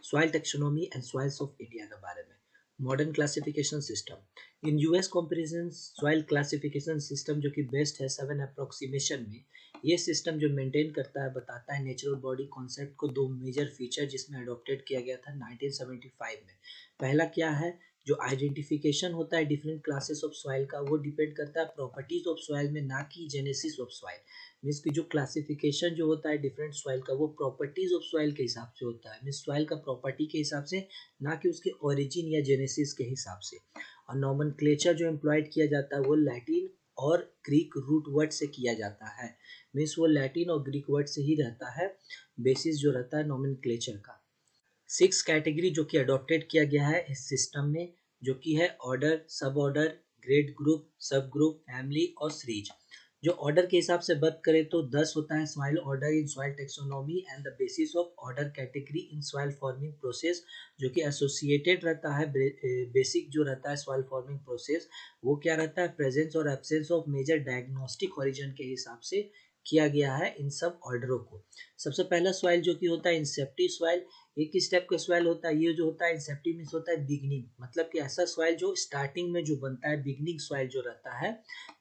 Soil taxonomy and soils of India के बारे में। Modern classification system in US comparison soil classification system जो कि बेस्ट है 7 अप्रोक्सीमेशन में। ये सिस्टम जो मेंटेन करता है बताता है नेचुरल बॉडी कॉन्सेप्ट को दो मेजर फीचर जिसमें अडॉप्टेड किया गया था 1975 में। पहला क्या है, जो आइडेंटिफिकेशन होता है डिफरेंट क्लासेस ऑफ सॉइल का, वो डिपेंड करता है प्रॉपर्टीज ऑफ सॉइल में, ना कि जेनेसिस ऑफ सॉइल। मीन्स की जो क्लासिफिकेशन जो होता है डिफरेंट सॉइल का, वो प्रॉपर्टीज ऑफ सॉइल के हिसाब से होता है, मीन्स सॉइल का प्रॉपर्टी के हिसाब से, ना कि उसके ओरिजिन या जेनेसिस के हिसाब से। और नॉमेनक्लेचर जो एम्प्लॉयड किया जाता है वो लैटिन और ग्रीक रूट वर्ड से किया जाता है। मीन्स वो लैटिन और ग्रीक वर्ड से ही रहता है, बेसिस जो रहता है नॉमेनक्लेचर का। 6 कैटेगरी जो कि अडॉप्टेड किया गया है इस सिस्टम में, जो कि है ऑर्डर, सब ऑर्डर, ग्रेड ग्रुप, सब ग्रुप, फैमिली और सीरीज। जो ऑर्डर के हिसाब से बात करें तो 10 होता है soil order in soil taxonomy and the basis of order category in soil forming process, जो कि एसोसिएटेड रहता है। बेसिक जो रहता है सॉइल फॉर्मिंग प्रोसेस, वो क्या रहता है, प्रेजेंस और absence of major diagnostic origin के हिसाब से किया गया है इन सब ऑर्डरों को। सबसे पहला सॉइल जो कि होता है इंसेप्टी सॉइल। एक ही स्टेप का सॉइल होता है, ये जो होता है इंसेप्टी मीन्स होता है बिगनिंग, मतलब कि ऐसा सॉइल जो स्टार्टिंग में जो बनता है, बिगनिंग सॉइल जो रहता है,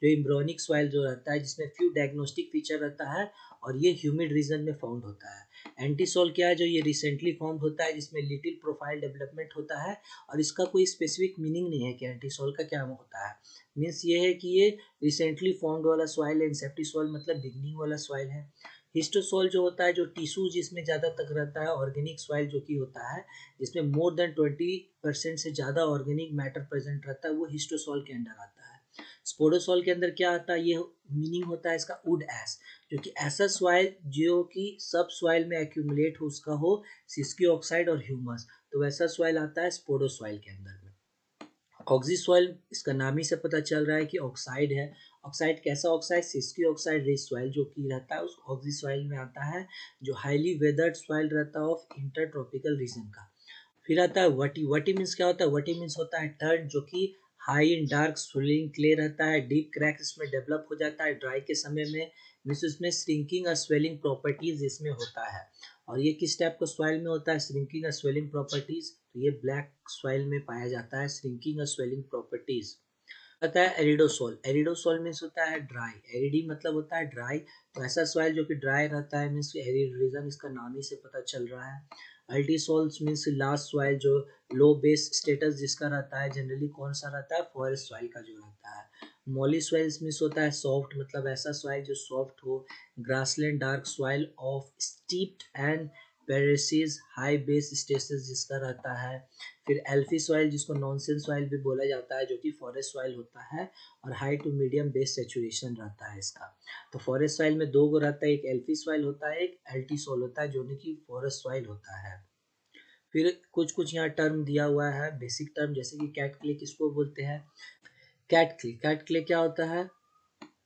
जो एम्ब्रियोनिक सॉइल जो रहता है जिसमें फ्यू डायग्नोस्टिक फीचर रहता है, और ये ह्यूमिड रीजन में फाउंड होता है। एंटीसोल क्या है, जो ये रिसेंटली फाउंड होता है जिसमें लिटिल प्रोफाइल डेवलपमेंट होता है, और इसका कोई स्पेसिफिक मीनिंग नहीं है कि एंटीसोल का क्या होता है। मीन्स ये है कि ये रिसेंटली फाउंड वाला सॉइल है, इंसेप्टी सॉइल मतलब बिगनिंग वाला सॉइल है। हिस्टोसॉल जो होता है, जो टिश्यू जिसमें ज़्यादा तक रहता है, ऑर्गेनिक सॉइल जो कि होता है जिसमें मोर देन 20% से ज़्यादा ऑर्गेनिक मैटर प्रेजेंट रहता है, वो हिस्टोसॉल के अंडर आता है। स्पोडोसॉल के अंदर क्या आता है, ये मीनिंग होता है इसका वुड एस, जो कि ऐसा सॉइल जो कि सब सॉइल में एक्यूमुलेट हो, उसका हो सिस्की ऑक्साइड और ह्यूमस, तो वैसा सॉइल आता है स्पोडोसॉइल के अंदर में। ऑक्सी सॉइल, इसका नाम ही से पता चल रहा है कि ऑक्साइड है। ऑक्साइड कैसा ऑक्साइड, सिस्की ऑक्साइड रिच सॉइल जो कि रहता है उस ऑक्सी सॉइल में आता है, जो हाईली वेदर्ड सॉइल रहता है ऑफ इंटर ट्रॉपिकल रीजन का। फिर आता है वटी। वटी मीन्स क्या होता है, वटी मीन्स होता है टर्ड, जो कि हाई इन डार्क स्विलिंग क्ले रहता है, डीप क्रैक इसमें डेवलप हो जाता है ड्राई के समय में, मीन्स इसमें श्रिंकिंग और स्वेलिंग प्रॉपर्टीज इसमें होता है। और ये किस टाइप का सॉइल में होता है, श्रिंकिंग और स्वेलिंग प्रॉपर्टीज, तो ये ब्लैक सॉइल में पाया जाता है श्रिंकिंग और स्वेलिंग प्रॉपर्टीज। आता है एरिडोसोल। एरिडोसोल मीन्स होता है ड्राई, एरिडी मतलब होता है ड्राई, तो ऐसा सॉइल जो कि ड्राई रहता है मीन्स एरिड रीजन, इसका नाम ही से पता चल रहा है। अल्टीसोल्स मीन्स लास्ट सॉइल जो लो बेस स्टेटस जिसका रहता है, जनरली कौन सा रहता है, फॉरेस्ट सॉइल का जो रहता है। मॉली सॉइल्स मीन्स होता है सॉफ्ट, मतलब ऐसा सॉइल जो सॉफ्ट हो। Grassland dark soil of steeped and paresis high base status जिसका रहता है। फिर एल्फी सॉइल जिसको नॉनसेंस सॉइल भी बोला जाता है, जो कि फॉरेस्ट सॉइल होता है, और high to medium base saturation रहता है इसका। तो फॉरेस्ट सॉइल में दो गो रहता है, एक एल्फी सॉइल होता है, एक एल्टी सॉइल होता है, जो कि फॉरेस्ट सॉइल होता है। फिर कुछ कुछ यहाँ टर्म दिया हुआ है, बेसिक टर्म, जैसे कि कैट क्ले किसको बोलते हैं, कैट क्ले। कैट क्ले क्या होता है,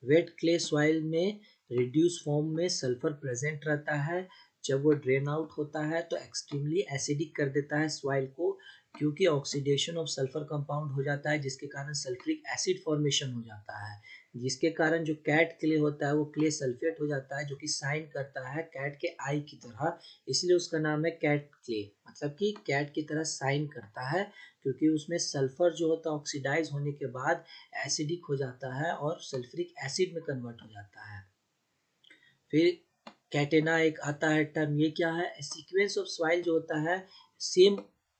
वेट क्ले सॉइल में रिड्यूस फॉर्म में सल्फर प्रेजेंट रहता है, जब वो ड्रेन आउट होता है तो एक्सट्रीमली एसिडिक कर देता है सॉइल को, क्योंकि ऑक्सीडेशन ऑफ सल्फर कंपाउंड हो जाता है, जिसके कारण सल्फ्रिक एसिड फॉर्मेशन हो जाता है, जिसके कारण जो कैट क्ले होता है वो क्ले सल्फेट हो जाता है, जो कि साइन करता है कैट के आई की तरह, इसलिए उसका नाम है कैट क्ले, मतलब कि कैट की तरह साइन करता है, क्योंकि उसमें सल्फर जो होता है ऑक्सीडाइज होने के बाद एसिडिक हो जाता है और सल्फ्रिक एसिड में कन्वर्ट हो जाता है। फिर कैटेना एक आता है टर्म, ये क्या है, सीक्वेंस ऑफ सॉइल जो होता है सेम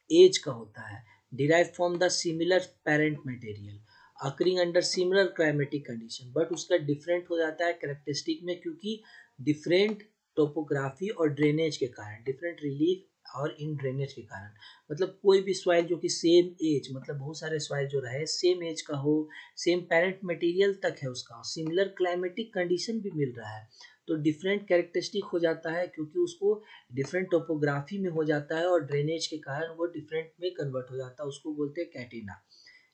एज का होता है, derive from the similar parent material, occurring under similar climatic condition, but उसका डिफरेंट हो जाता है कैरेक्टरिस्टिक में, क्योंकि डिफरेंट टोपोग्राफी और ड्रेनेज के कारण, डिफरेंट रिलीफ और इन ड्रेनेज के कारण। मतलब कोई भी सॉइल जो कि सेम एज, मतलब बहुत सारे सॉइल जो रहे सेम एज का हो, सेम पेरेंट मटेरियल तक है उसका, सिमिलर क्लाइमेटिक कंडीशन भी मिल रहा है, तो डिफरेंट कैरेक्टरिस्टिक हो जाता है, क्योंकि उसको डिफरेंट टोपोग्राफी में हो जाता है और ड्रेनेज के कारण वो डिफरेंट में कन्वर्ट हो जाता है, उसको बोलते हैं कैटेना।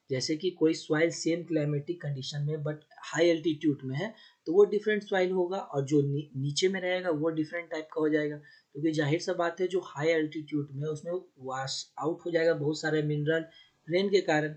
जैसे कि कोई सॉइल सेम क्लाइमेटिक कंडीशन में बट हाई एल्टीट्यूड में है, तो वो डिफरेंट सॉइल होगा, और जो नीचे में रहेगा वो डिफरेंट टाइप का हो जाएगा, क्योंकि जाहिर सा बात है जो हाई एल्टीट्यूड में उसमें वॉश आउट हो जाएगा बहुत सारे मिनरल रेन के कारण।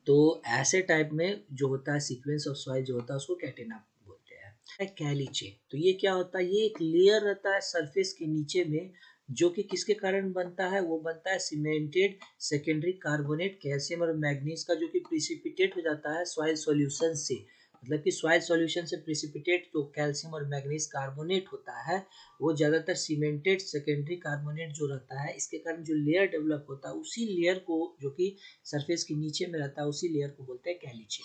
तो ऐसे टाइप में जो होता है सीक्वेंस ऑफ सॉइल जो होता है उसको कैटेना बोलते हैं। कैलीचे, तो ये क्या होता है, ये एक लेयर रहता है सरफेस के नीचे में, जो कि किसके कारण बनता है, वो बनता है सीमेंटेड सेकेंडरी कार्बोनेट कैल्शियम और मैग्नीज का, जो कि प्रिसिपिटेट हो जाता है सॉइल सॉल्यूशन से। मतलब कि सॉइल सॉल्यूशन से प्रिसिपिटेट जो कैल्शियम और मैग्नीज कार्बोनेट होता है, वो ज़्यादातर सीमेंटेड सेकेंडरी कार्बोनेट जो रहता है, इसके कारण जो लेयर डेवलप होता है, उसी लेयर को, जो कि सरफेस के नीचे में रहता है, उसी लेयर को बोलते हैं कैलीचे।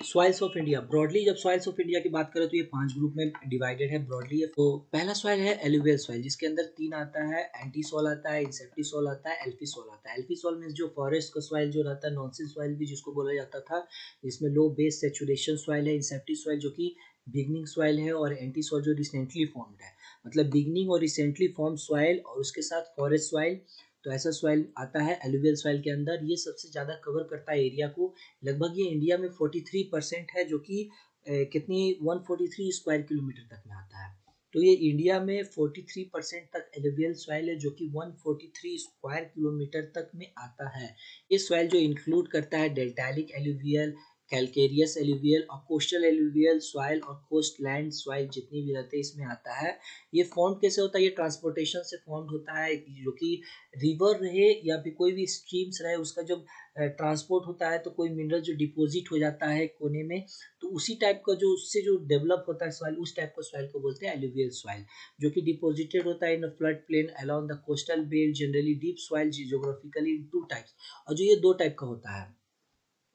सॉइल्स ऑफ इंडिया ब्रॉडली, जब सॉइल्स ऑफ इंडिया की बात करें तो ये 5 ग्रुप में डिवाइडेड है ब्रॉडली। तो पहला सॉइल है एलुवियल सॉइल, जिसके अंदर 3 आता है, एंटी सॉल आता है, इंसेप्टी सॉल आता है, एल्फी सॉल आता है। एल्फी सॉल मीन्स जो फॉरेस्ट का सॉइल जो रहता है, नॉनसेल सॉइल भी जिसको बोला जाता था, जिसमें लो बेस सेचुरेशन सॉइल है। इंसेप्टी सॉइल जो कि बिगनिंग सॉइल है, और एंटी सॉल जो रिसेंटली फॉर्म्ड है, मतलब बिगनिंग और रिसेंटली फॉर्म सॉइल और उसके साथ फॉरेस्ट सॉइल। तो ऐसा सॉइल आता है एलुवियल सॉइल के अंदर। ये सबसे ज़्यादा कवर करता है एरिया को। लगभग ये इंडिया में 43% है, जो कि कितनी 143 स्क्वायर किलोमीटर तक में आता है। तो ये इंडिया में 43% तक एलुवियल सॉइल है, जो कि 143 स्क्वायर किलोमीटर तक में आता है। ये सॉइल जो इंक्लूड करता है डेल्टालिक एलुवियल, कैलकेरियस एलुवियल और कोस्टल एलुवियल सॉइल और कोस्ट लैंड सॉइल जितनी भी रहते हैं, इसमें आता है। ये फॉर्म कैसे होता है, ये ट्रांसपोर्टेशन से फॉर्म होता है, जो कि रिवर रहे या फिर कोई भी स्ट्रीम्स रहे, उसका जब ट्रांसपोर्ट होता है तो कोई मिनरल जो डिपॉजिट हो जाता है कोने में, तो उसी टाइप का जो उससे जो डेवलप होता है सॉइल, उस टाइप का सॉइल को बोलते हैं एलुवियल सॉइल, जो कि डिपॉजिटेड होता है in flood plain along the coastal belt, generally deep soil geographically in 2 types. और जो ये 2 टाइप का होता है,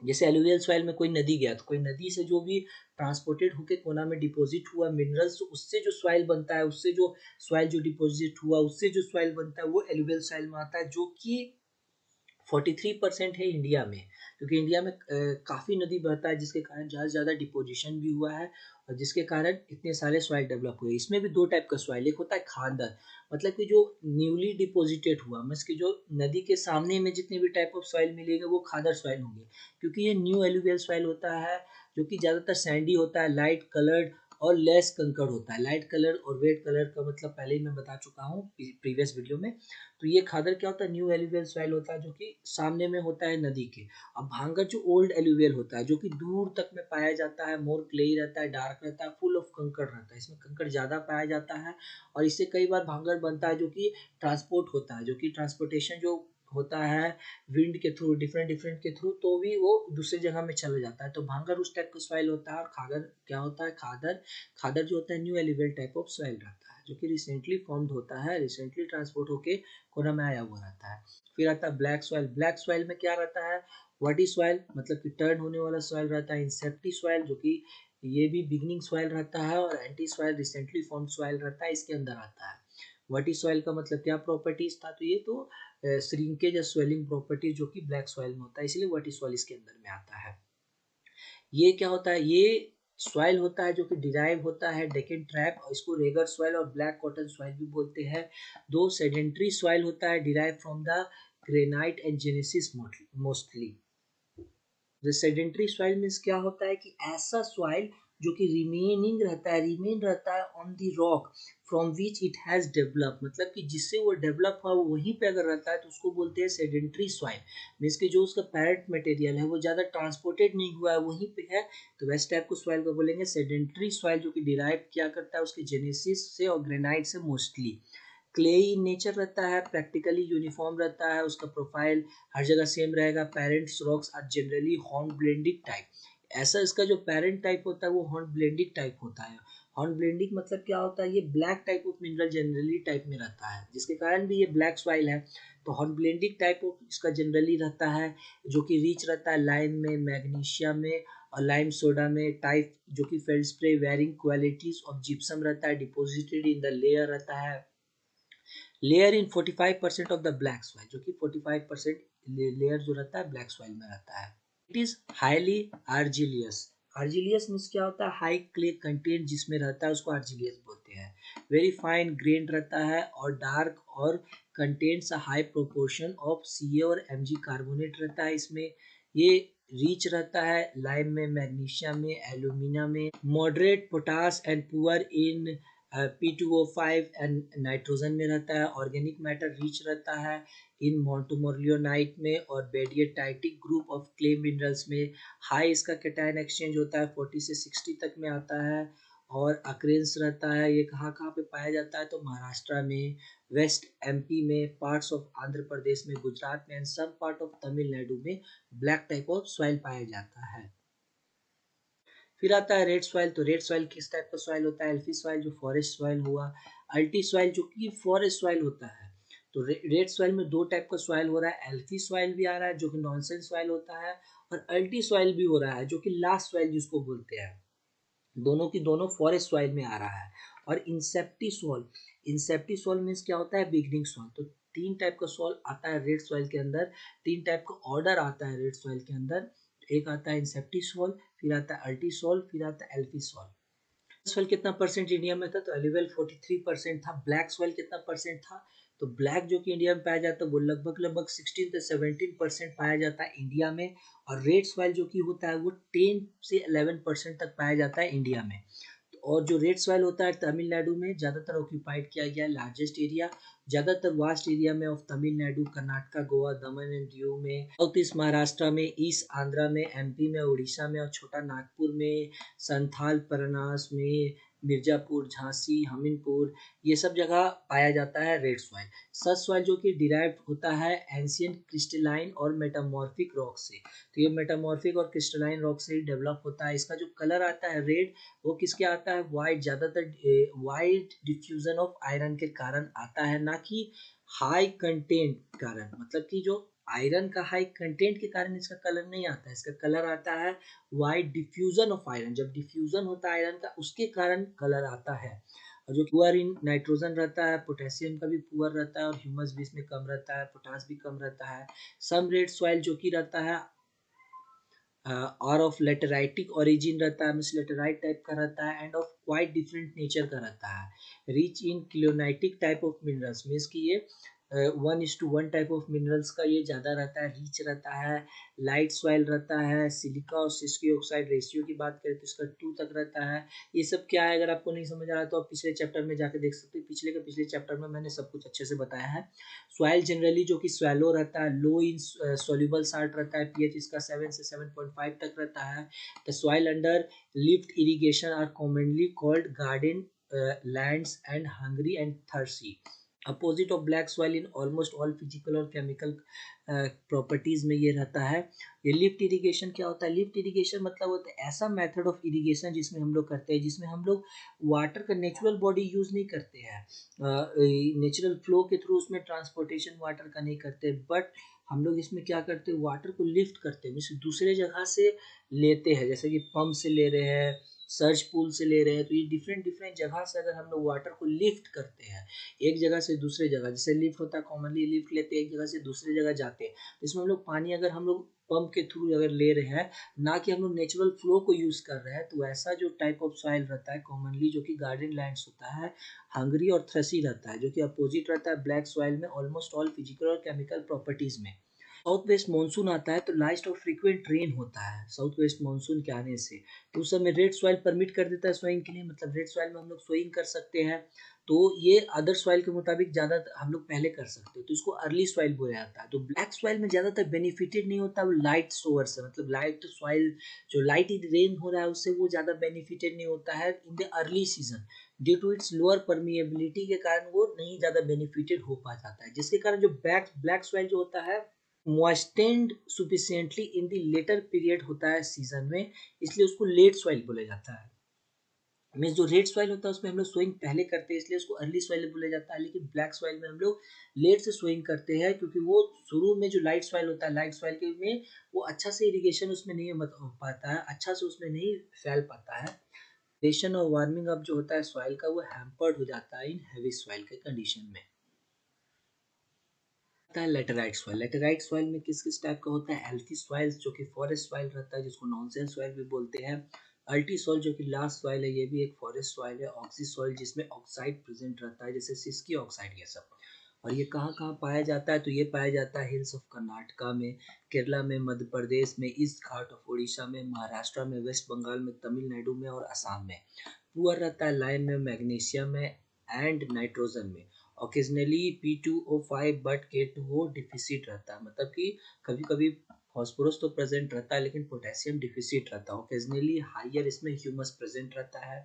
जैसे एलुवियल सॉइल में कोई नदी गया, तो कोई नदी से जो भी ट्रांसपोर्टेड होकर कोना में डिपॉजिट हुआ मिनरल्स, उससे जो सॉइल बनता है, उससे जो सॉइल जो डिपॉजिट हुआ, उससे जो सॉइल बनता है, वो एलुवियल सॉइल में आता है, जो कि 43% है इंडिया में। क्योंकि इंडिया में काफ़ी नदी बहता है, जिसके कारण ज़्यादा से ज़्यादा डिपोजिशन भी हुआ है, और जिसके कारण इतने सारे सॉइल डेवलप हुए। इसमें भी 2 टाइप का सॉइल, एक होता है खादर, मतलब कि जो न्यूली डिपोजिटेड हुआ, मीन्स कि जो नदी के सामने में जितने भी टाइप ऑफ सॉइल मिलेंगे वो खादर सॉइल होंगे। क्योंकि ये न्यू एलुवियल सॉइल होता है, जो कि ज़्यादातर सैंडी होता है, लाइट कलर्ड और लेस कंकड़ होता है। लाइट कलर और वेट कलर का मतलब पहले ही मैं बता चुका हूँ प्रीवियस वीडियो में। तो ये खादर क्या होता है, न्यू एलुवियल सॉइल होता है, जो कि सामने में होता है नदी के। अब भांगर जो ओल्ड एलुवियल होता है, जो कि दूर तक में पाया जाता है, मोर क्लेई रहता है, डार्क रहता है, फुल ऑफ कंकड़ रहता है, इसमें कंकड़ ज़्यादा पाया जाता है। और इससे कई बार भांगर बनता है, जो कि ट्रांसपोर्ट होता है, जो कि ट्रांसपोर्टेशन जो होता है विंड के थ्रू, डिफरेंट डिफरेंट के थ्रू, तो भी वो दूसरी जगह में चला जाता है। तो भांगर उस टाइप का सॉइल होता है। और खादर क्या होता है, खादर खादर जो होता है new alluvial type of soil रहता है, जो कि रिसेंटली फॉर्म्ड होता है, रिसेंटली ट्रांसपोर्ट होके कोना में आया हुआ रहता है। फिर आता है ब्लैक सॉइल। ब्लैक सॉइल में क्या रहता है, वाटी सॉइल, मतलब कि टर्न होने वाला सॉइल रहता है। इंसेप्टी सॉइल, जो कि ये भी बिगनिंग सॉइल रहता है। और anti soil recently formed soil रहता है, इसके अंदर आता है। वाटी सॉइल का मतलब क्या प्रॉपर्टीज था, तो ये तो श्रिंकेज या स्वेलिंग प्रॉपर्टीज जो कि ब्लैक सॉइल में होता है, इसलिए वाटी सॉइल इसके अंदर में आता है। ये क्या होता है, ये सॉइल होता है जो कि डिराइव होता है डेकन ट्रैप, और इसको रेगर सॉइल और ब्लैक कॉटन सॉइल भी बोलते हैं। दो सेडेंट्री सॉइल होता है derive from the granite and genesis mostly. The sedentary soil means क्या होता है कि ऐसा सॉइल जो कि रिमेनिंग रहता है, रिमेन रहता है on the rock from which it has develop, मतलब कि जिससे वो डेवलप हुआ वो वहीं पे अगर रहता है तो उसको बोलते हैं सेडेंट्री सॉइल। मीन्स कि जो उसका पैरेंट मटेरियल है वो ज़्यादा ट्रांसपोर्टेड नहीं हुआ है, वहीं पे है, तो वैसे टाइप को सॉइल को बोलेंगे सेडेंट्री सॉइल, जो कि डिराइव क्या करता है उसके जेनेसिस से और ग्रेनाइट से मोस्टली। क्लेई नेचर रहता है, प्रैक्टिकली यूनिफॉर्म रहता है, उसका प्रोफाइल हर जगह सेम रहेगा। Parents rocks are generally hornblende type. ऐसा इसका जो पेरेंट टाइप होता है वो हॉर्न ब्लेंडिंग टाइप होता है। हॉर्न ब्लेंडिंग मतलब क्या होता है, ये black type of mineral generally type में रहता है, जिसके कारण भी ये ब्लैक सॉइल है। तो हॉर्न ब्लेंडिंग टाइप ऑफ इसका जनरली रहता है, जो कि रिच रहता है लाइम में, मैग्नीशियम में और लाइम सोडा में। टाइप जो कि फेल्डस्प्रे वेरिंग क्वालिटीज ऑफ जिप्सम रहता है, डिपोजिटेड इन द लेयर रहता है। Layer in 45% of the black soil, जो कि 45% लेयर जो रहता है ब्लैक सॉइल में रहता है। It is highly argillaceous. Argillaceous means क्या होता है, हाई क्ले कंटेंट जिसमें रहता है उसको आर्जिलियस बोलते हैं। वेरी फाइन ग्रेन रहता है और डार्क, और कंटेंट्स हाई प्रोपोर्शन ऑफ सी और एम जी कार्बोनेट रहता है इसमें। ये रिच रहता है लाइम में, मैग्नीशियम में, एल्यूमिना में, moderate potash and poor in P2O5 and nitrogen में रहता है। ऑर्गेनिक मैटर रिच रहता है इन मोंटोमोर्लियोनाइट में और बेडिएटाइटिक ग्रुप ऑफ क्ले मिनरल्स में। हाई इसका कैटायन एक्सचेंज होता है, 40 से 60 तक में आता है। और अक्रेन्स रहता है। ये कहाँ-कहाँ पे पाया जाता है तो महाराष्ट्र में, वेस्ट एमपी में, पार्ट्स ऑफ आंध्र प्रदेश में, गुजरात में and some part of Tamil Nadu में ब्लैक टाइप ऑफ सॉइल पाया जाता है। फिर आता है रेड सॉइल। तो रेड सॉइल किस टाइप का सॉइल होता है? एल्फी सॉइल जो फॉरेस्ट सॉइल हुआ, अल्टी सॉइल जो कि फॉरेस्ट सॉइल होता है। तो रेड सॉइल में दो टाइप का सॉइल हो रहा है, एल्फी सॉइल भी आ रहा है जो कि नॉनसेंस सॉइल होता है, और अल्टी सॉइल भी हो रहा है जो कि लास्ट सॉइल जिसको बोलते हैं। दोनों की दोनों फॉरेस्ट सॉइल में आ रहा है। और इंसेप्टी सॉइल मीन्स क्या होता है? Beginning soil. तो तीन टाइप का सॉइल आता है रेड सॉइल के अंदर, तीन टाइप का ऑर्डर आता है रेड सॉइल के अंदर। एक आता है इंसेप्टी सॉइल, फिर आता है अल्टी सॉइल, फिर आता है एल्फी सॉइल। सॉइल कितना परसेंट इंडिया में था? तो अवेलेबल 43% था। ब्लैक सॉइल कितना परसेंट था? तो ब्लैक जो कि इंडिया में पाया जाता है वो लगभग लगभग 16 से 17% पाया जाता है इंडिया में। और रेड सॉइल जो कि होता है वो 10 से 11% तक पाया जाता है इंडिया में। और जो रेड सॉइल होता है तमिलनाडु में ज़्यादातर ऑक्यूपाइड किया गया है, लार्जेस्ट एरिया, ज़्यादातर वास्ट एरिया में of Tamil Nadu, Karnataka, Goa, Daman and Diu में, साउथ ईस्ट महाराष्ट्र में, ईस्ट आंध्रा में, एमपी में, उड़ीसा में और छोटा नागपुर में, संथाल परनास में, मिर्जापुर, झांसी, हमीरपुर, ये सब जगह पाया जाता है रेड सॉइल। सच सॉइल जो कि डिराइव होता है एंशियंट क्रिस्टलाइन और मेटामॉर्फिक रॉक से। तो ये मेटामॉर्फिक और क्रिस्टलाइन रॉक से ही डेवलप होता है। इसका जो कलर आता है रेड, वो किसके आता है? वाइट, ज़्यादातर वाइट डिफ्यूजन ऑफ आयरन के कारण आता है, ना कि हाई कंटेंट कारण। मतलब कि जो आयरन का हाई कंटेंट के कारण इसका कलर नहीं आता है, इसका कलर आता है वाइट डिफ्यूजन ऑफ आयरन। जब डिफ्यूजन होता है आयरन का उसके कारण कलर आता है। और जो पुअर इन नाइट्रोजन रहता है, पोटेशियम का भी पुअर रहता है, और ह्यूमस भी इसमें कम रहता है, पोटास भी कम रहता है। सम रेड सॉइल जो कि रहता है और ऑफ लेटेराइटिक ओरिजिन रहता है, मीन्स लेटेराइट टाइप का रहता है, and of quite different nature का रहता है। Rich in kaolinitic type of minerals, means कि ये 1:1 टाइप ऑफ मिनरल्स का ये ज़्यादा रहता है, रिच रहता है। लाइट सॉइल रहता है। सिलिका और सिस्की ऑक्साइड रेशियो की बात करें तो इसका 2 तक रहता है। ये सब क्या है? अगर आपको नहीं समझ आ रहा तो आप पिछले चैप्टर में जाकर देख सकते हैं। पिछले के पिछले चैप्टर में मैंने सब कुछ अच्छे से बताया है। सॉइल जनरली जो कि स्वैलो रहता है, लो इन सोल्यूबल साल्ट रहता है, पीएच इसका 7 से 7.5 तक रहता है। The soil under lift irrigation are commonly called garden lands and hungry and thirsty. Opposite of black soil in almost all physical और केमिकल प्रॉपर्टीज में ये रहता है। ये लिफ्ट इरिगेशन क्या होता है? लिफ्ट इरिगेशन मतलब होता है ऐसा मेथड ऑफ इरिगेशन जिसमें हम लोग करते हैं, जिसमें हम लोग वाटर का नेचुरल बॉडी यूज नहीं करते हैं, नेचुरल फ्लो के थ्रू उसमें ट्रांसपोर्टेशन वाटर का नहीं करते, बट हम लोग इसमें क्या करते हैं? वाटर को लिफ्ट करते हैं, मीन्स दूसरे जगह से लेते हैं, जैसे कि पंप से ले रहे हैं, सर्च पूल से ले रहे हैं। तो ये डिफरेंट डिफरेंट जगह से अगर हम लोग वाटर को लिफ्ट करते हैं एक जगह से दूसरे जगह, जैसे लिफ्ट होता है, कॉमनली लिफ्ट लेते हैं एक जगह से दूसरी जगह जाते हैं, तो इसमें हम लोग पानी अगर हम लोग पंप के थ्रू अगर ले रहे हैं, ना कि हम लोग नेचुरल फ्लो को यूज कर रहे हैं, तो ऐसा जो टाइप ऑफ सॉइल रहता है कॉमनली जो कि गार्डन लैंड्स होता है, हंगरी और थ्रेसी रहता है, जो कि अपोजिट रहता है ब्लैक सॉइल में ऑलमोस्ट ऑल फिजिकल और केमिकल प्रॉपर्टीज में। साउथ वेस्ट मानसून आता है तो लास्ट ऑफ फ्रीक्वेंट रेन होता है साउथ वेस्ट मानसून के आने से, तो उस समय रेड सॉइल परमिट कर देता है सोइंग के लिए, मतलब रेड सॉइल में हम लोग सोइंग कर सकते हैं। तो ये अदर सॉइल के मुताबिक ज़्यादा हम लोग पहले कर सकते हैं, तो इसको अर्ली सॉइल बोला जाता है। तो ब्लैक सॉइल में ज़्यादातर बेनिफिटेड नहीं होता, वो लाइट सोअर से, मतलब लाइट सॉइल जो लाइट रेन हो रहा है उससे वो ज़्यादा बेनिफिटेड नहीं होता है in the early season. Due to its lower permeability के कारण वो नहीं ज़्यादा बेनिफिटेड हो पा जाता है, जिसके कारण जो ब्लैक ब्लैक सॉइल जो होता है मॉइस्टेंड सुफिशिएंटली इन द लेटर पीरियड होता है सीजन में, इसलिए उसको लेट सॉइल बोला जाता है। मीन्स जो रेड सॉइल होता है उसमें हम लोग सोइंग पहले करते हैं, इसलिए उसको अर्ली सॉइल बोला जाता है, लेकिन ब्लैक सॉइल में हम लोग लेट से सोइंग करते हैं, क्योंकि वो शुरू में जो लाइट सॉइल होता है, लाइट सॉइल के में वो अच्छा से इरिगेशन उसमें नहीं हो पाता है, अच्छा से उसमें नहीं फैल पाता है। इरिगेशन और वार्मिंग अप जो होता है सॉइल का वो हैम्पर्ड हो जाता है इन हैवी सॉइल के कंडीशन में। होता है लेटेराइट सॉइल। लेटेराइट सॉइल में किस किस टाइप का होता है? एल्फी सॉइल जो कि फॉरेस्ट सॉइल रहता है, जिसको नॉनसेंस सॉइल भी बोलते हैं। अल्टी सॉइल जो कि लास्ट सॉइल है, ये भी एक फॉरेस्ट सॉइल है। ऑक्सी सॉइल जिसमें ऑक्साइड प्रेजेंट रहता है, जैसे सिस्की ऑक्साइड, ये सब। और ये कहाँ कहाँ पाया जाता है? तो ये पाया जाता है हिल्स ऑफ कर्नाटका में, केरला में, मध्य प्रदेश में, ईस्ट घाट ऑफ उड़ीसा में, महाराष्ट्र में, वेस्ट बंगाल में, तमिलनाडु में और असम में। पुअर रहता है लाइम में, मैग्नीशियम में एंड नाइट्रोजन में। Occasionally P2O5 but K2O deficit रहता है, मतलब कि कभी कभी फॉस्फोरस तो प्रेजेंट रहता है लेकिन पोटेशियम डिफिसिट रहता है। ओकेजनली हाइयर इसमें ह्यूमस प्रेजेंट रहता है।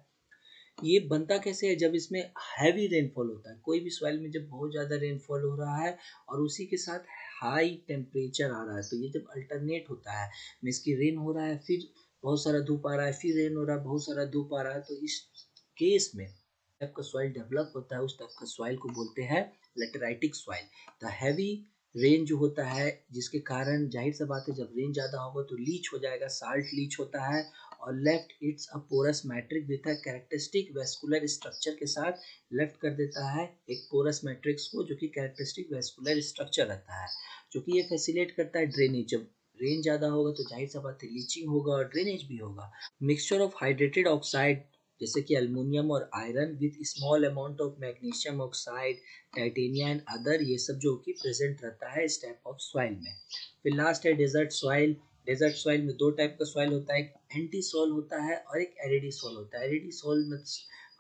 ये बनता कैसे है, जब इसमें हैवी रेनफॉल होता है, कोई भी सॉइल में जब बहुत ज़्यादा रेनफॉल हो रहा है और उसी के साथ हाई टेम्परेचर आ रहा है, तो ये जब अल्टरनेट होता है, मीन्स की रेन हो रहा है, फिर बहुत सारा धूप आ रहा है, फिर रेन हो रहा है, बहुत सारा धूप आ रहा है, तो इस केस में टाइप का सॉइल डेवलप होता है, उस टाइप का सॉइल को बोलते हैं लेटेराइटिक सॉइल। द हैवी रेन जो होता है, जिसके कारण जाहिर सा बात है जब रेन ज़्यादा होगा तो लीच हो जाएगा, साल्ट लीच होता है, और left its a porous matrix with a characteristic vascular structure के साथ लेफ्ट कर देता है एक पोरस मैट्रिक्स को, जो कि कैरेक्टरिस्टिक वेस्कुलर स्ट्रक्चर रहता है, जो कि ये फैसिलिटेट करता है ड्रेनेज। जब रेन ज़्यादा होगा तो जाहिर सा बात है लीचिंग होगा और ड्रेनेज भी होगा। मिक्सचर ऑफ हाइड्रेटेड ऑक्साइड जैसे कि एल्युमिनियम और iron with small amount of magnesium oxide, titania and other, ये सब जो कि प्रेजेंट रहता है इस टाइप ऑफ सॉइल में। फिर लास्ट है डेजर्ट सॉइल। डेजर्ट सॉइल में दो टाइप का सॉइल होता है, एक एंटी सॉइल होता है और एक एरिडी सॉइल होता है। एरिडी सॉइल में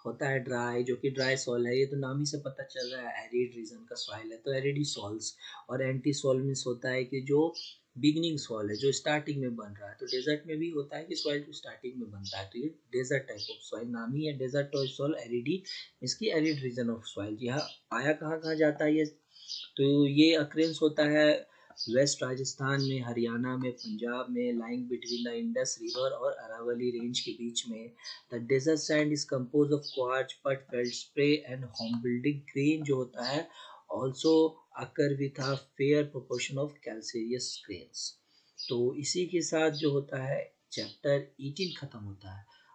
होता है ड्राई, जो कि ड्राई सॉइल है, ये तो नाम ही से पता चल रहा है एरिड रीजन का सॉइल है, तो एरिडी सॉइल्स। और एंटी सॉइल मीन्स होता है कि जो बिगनिंग सॉइल है, जो स्टार्टिंग में बन रहा है, तो डेजर्ट में भी होता है कि सॉइल जो स्टार्टिंग में बनता है, तो ये डेजर्ट टाइप ऑफ सॉइल, नाम ही है डेजर्ट और सॉइल एरिडी, इसकी एरिड रीजन ऑफ सॉइल। जी हाँ, पाया कहाँ कहाँ जाता है ये, तो ये अक्रेंस होता है वेस्ट राजस्थान में, हरियाणा में, पंजाब में, lying between the Indus river और अरावली रेंज के बीच में। The desert sand is compose of quartz, put, feldspar and home building grain जो होता है, also occur with a fair proportion of calcareous grains. तो इसी के साथ जो होता है चैप्टर 18 खत्म होता है।